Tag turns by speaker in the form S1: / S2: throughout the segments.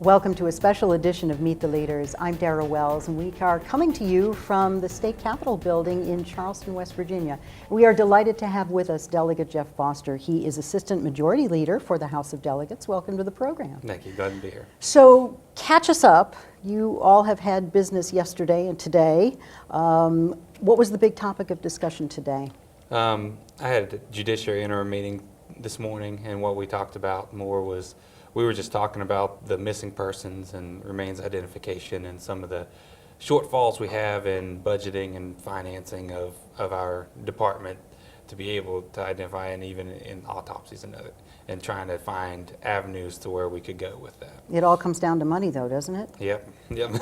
S1: Welcome to a special edition of Meet the Leaders. I'm Dara Wells, and we are coming to you from the State Capitol building in Charleston, West Virginia. We are delighted to have with us Delegate Geoff Foster. He is Assistant Majority Leader for the House of Delegates. Welcome to the program.
S2: Thank you. Glad to be here.
S1: So, catch us up. You all have had business yesterday and today. What was the big topic of discussion today?
S2: I had a judiciary interim meeting this morning, and what we talked about more was we were just talking about the missing persons and remains identification and some of the shortfalls we have in budgeting and financing of our department to be able to identify, and even in autopsies and trying to find avenues to where we could go with that.
S1: It all comes down to money, though, doesn't it?
S2: Yep.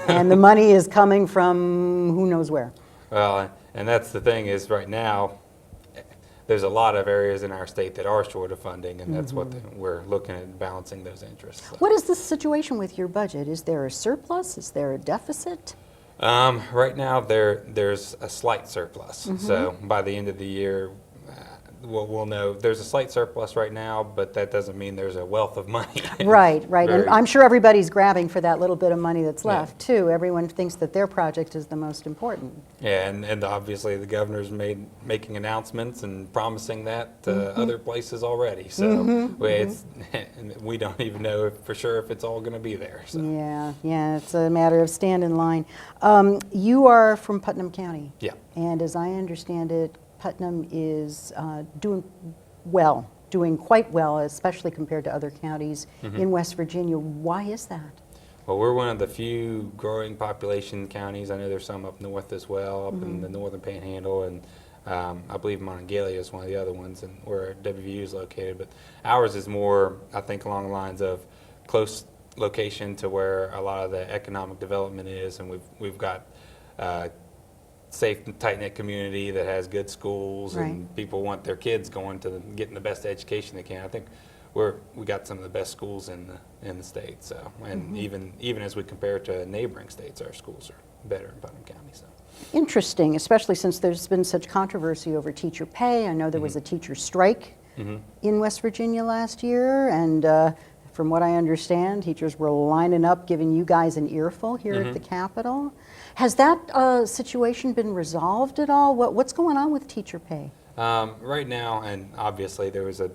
S1: And the money is coming from who knows where.
S2: Well, and that's the thing is right now, there's a lot of areas in our state that are short of funding, and that's what we're looking at, balancing those interests. So.
S1: What is the situation with your budget? Is there a surplus? Is there a deficit?
S2: Right now, there's a slight surplus. So by the end of the year, we'll know there's a slight surplus right now, but that doesn't mean there's a wealth of money.
S1: Right. And I'm sure everybody's grabbing for that little bit of money that's left, too. Everyone thinks that their project is the most important.
S2: Yeah, and obviously the governor's making announcements and promising that to other places already. So we don't even know for sure if it's all going to be there. So.
S1: Yeah, it's a matter of stand in line. You are from Putnam County.
S2: Yeah.
S1: And as I understand it, Putnam is doing quite well, especially compared to other counties in West Virginia. Why is that?
S2: Well, we're one of the few growing population counties. I know there's some up north as well, up in the northern Panhandle, and I believe Monongalia is one of the other ones, and where WVU is located. But ours is more, I think, along the lines of close location to where a lot of the economic development is, and we've got safe and tight-knit community that has good schools, and people want their kids going to getting the best education they can. I think we got some of the best schools in the state. So, and even as we compare to neighboring states, our schools are better in Putnam County. So.
S1: Interesting, especially since there's been such controversy over teacher pay. I know there was a teacher strike in West Virginia last year, and from what I understand, teachers were lining up giving you guys an earful here at the Capitol. Has that situation been resolved at all? What's going on with teacher pay?
S2: Right now, and obviously there was a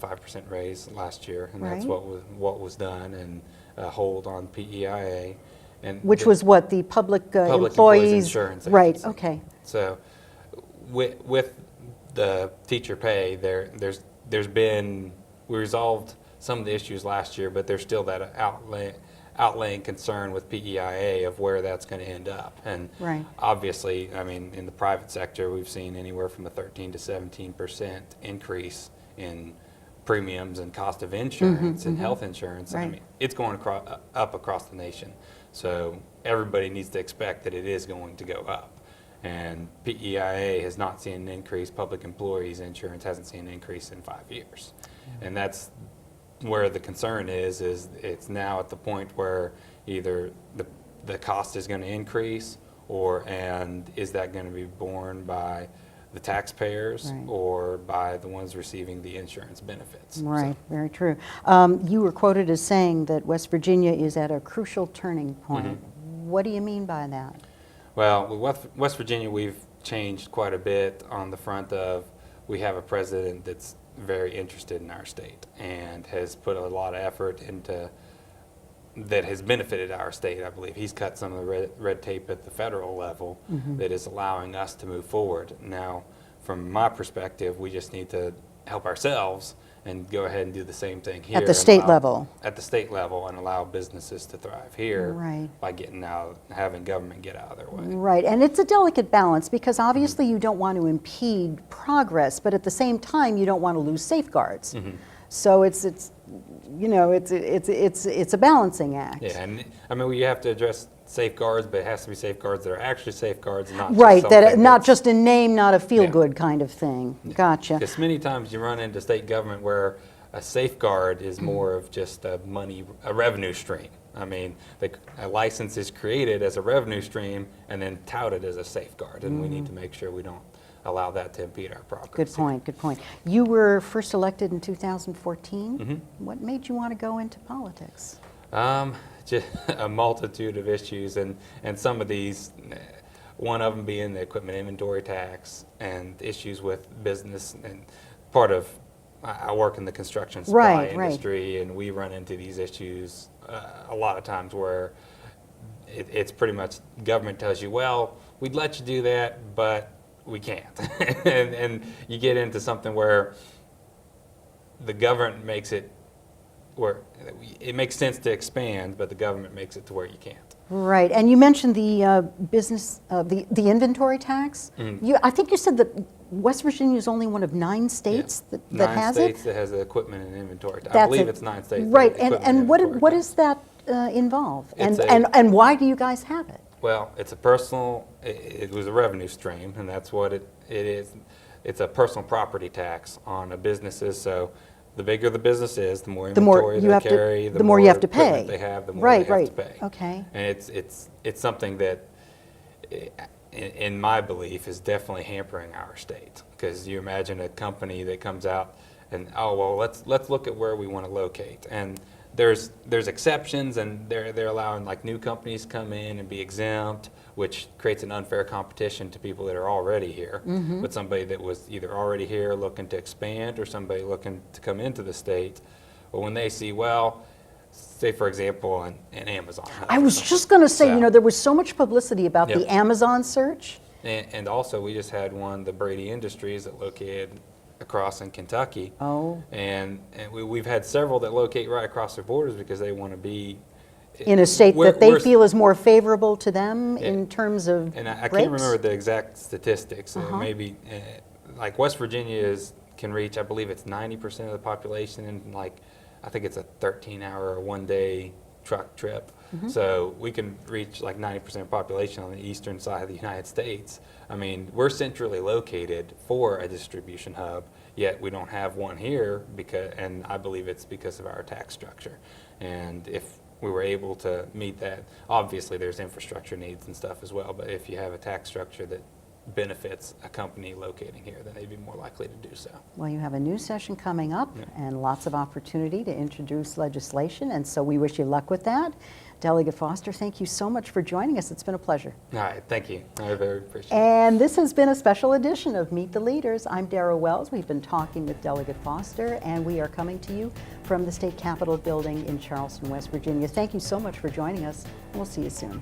S2: 5% raise last year, and that's what was done, and a hold on PEIA. And
S1: which was what, the public
S2: employees insurance agency.
S1: Right, okay.
S2: So with the teacher pay, there's been, we resolved some of the issues last year, but there's still that outlaying concern with PEIA of where that's going to end up. And obviously, I mean, in the private sector, we've seen anywhere from a 13 to 17% increase in premiums and cost of insurance and health insurance. I mean, it's going up across the nation. So everybody needs to expect that it is going to go up. And PEIA has not seen an increase. Public employees insurance hasn't seen an increase in 5 years. And that's where the concern is it's now at the point where either the cost is going to increase, and is that going to be borne by the taxpayers or by the ones receiving the insurance benefits.
S1: Right, so. Very true. You were quoted as saying that West Virginia is at a crucial turning point. What do you mean by that?
S2: Well, with West Virginia, we've changed quite a bit on the front of, we have a president that's very interested in our state and has put a lot of effort into that has benefited our state. I believe he's cut some of the red tape at the federal level that is allowing us to move forward. Now, from my perspective, we just need to help ourselves and go ahead and do the same thing here.
S1: At the state level.
S2: At the state level, and allow businesses to thrive here by having government get out of their way.
S1: Right, and it's a delicate balance because obviously you don't want to impede progress, but at the same time you don't want to lose safeguards. So it's a balancing act.
S2: Yeah, and I mean, you have to address safeguards, but it has to be safeguards that are actually safeguards, not
S1: not just a name, not a feel-good kind of thing. Gotcha.
S2: Because many times you run into state government where a safeguard is more of just a revenue stream. I mean, a license is created as a revenue stream and then touted as a safeguard, and we need to make sure we don't allow that to impede our progress.
S1: Good point, good point. You were first elected in 2014. What made you want to go into politics?
S2: just a multitude of issues, and some of these, one of them being the equipment inventory tax and issues with business. And part of, I work in the construction supply industry, and we run into these issues a lot of times where it's pretty much government tells you, well, we'd let you do that, but we can't. and you get into something where the government makes it where it makes sense to expand, but the government makes it to where you can't.
S1: Right, and you mentioned the business, the inventory tax. I think you said that West Virginia is only one of 9 states that has it?
S2: 9 states that has the equipment and inventory tax. I believe it's 9 states.
S1: Right, and what does that involve? And why do you guys have it?
S2: Well, it's a personal, it was a revenue stream, and that's what it is. It's a personal property tax on a businesses, so the bigger the business is, the more inventory they carry, the more
S1: you have to pay.
S2: They have, the more they have to pay.
S1: Okay.
S2: And it's something that, in my belief, is definitely hampering our state. Because you imagine a company that comes out and, oh, well, let's look at where we want to locate. And there's exceptions, and they're allowing like new companies to come in and be exempt, which creates an unfair competition to people that are already here. But somebody that was either already here looking to expand, or somebody looking to come into the state, well, when they see, well, say for example, an Amazon.
S1: I was just going to say, you know, there was so much publicity about the Amazon search.
S2: And also, we just had one, the Brady Industries, that located across in Kentucky.
S1: Oh.
S2: And we've had several that locate right across their borders because they want to be
S1: in a state that they feel is more favorable to them in terms of
S2: And I can't remember the exact statistics. Maybe like West Virginia can reach, I believe it's 90% of the population in like, I think it's a 13-hour or 1-day truck trip. So we can reach like 90% of the population on the eastern side of the United States. I mean, we're centrally located for a distribution hub, yet we don't have one here and I believe it's because of our tax structure. And if we were able to meet that, obviously there's infrastructure needs and stuff as well, but if you have a tax structure that benefits a company locating here, then they'd be more likely to do so.
S1: Well, you have a new session coming up and lots of opportunity to introduce legislation, and so we wish you luck with that. Delegate Foster, thank you so much for joining us. It's been a pleasure.
S2: All right, thank you. I very appreciate it.
S1: And this has been a special edition of Meet the Leaders. I'm Dara Wells. We've been talking with Delegate Foster, and we are coming to you from the State Capitol building in Charleston, West Virginia. Thank you so much for joining us, and we'll see you soon.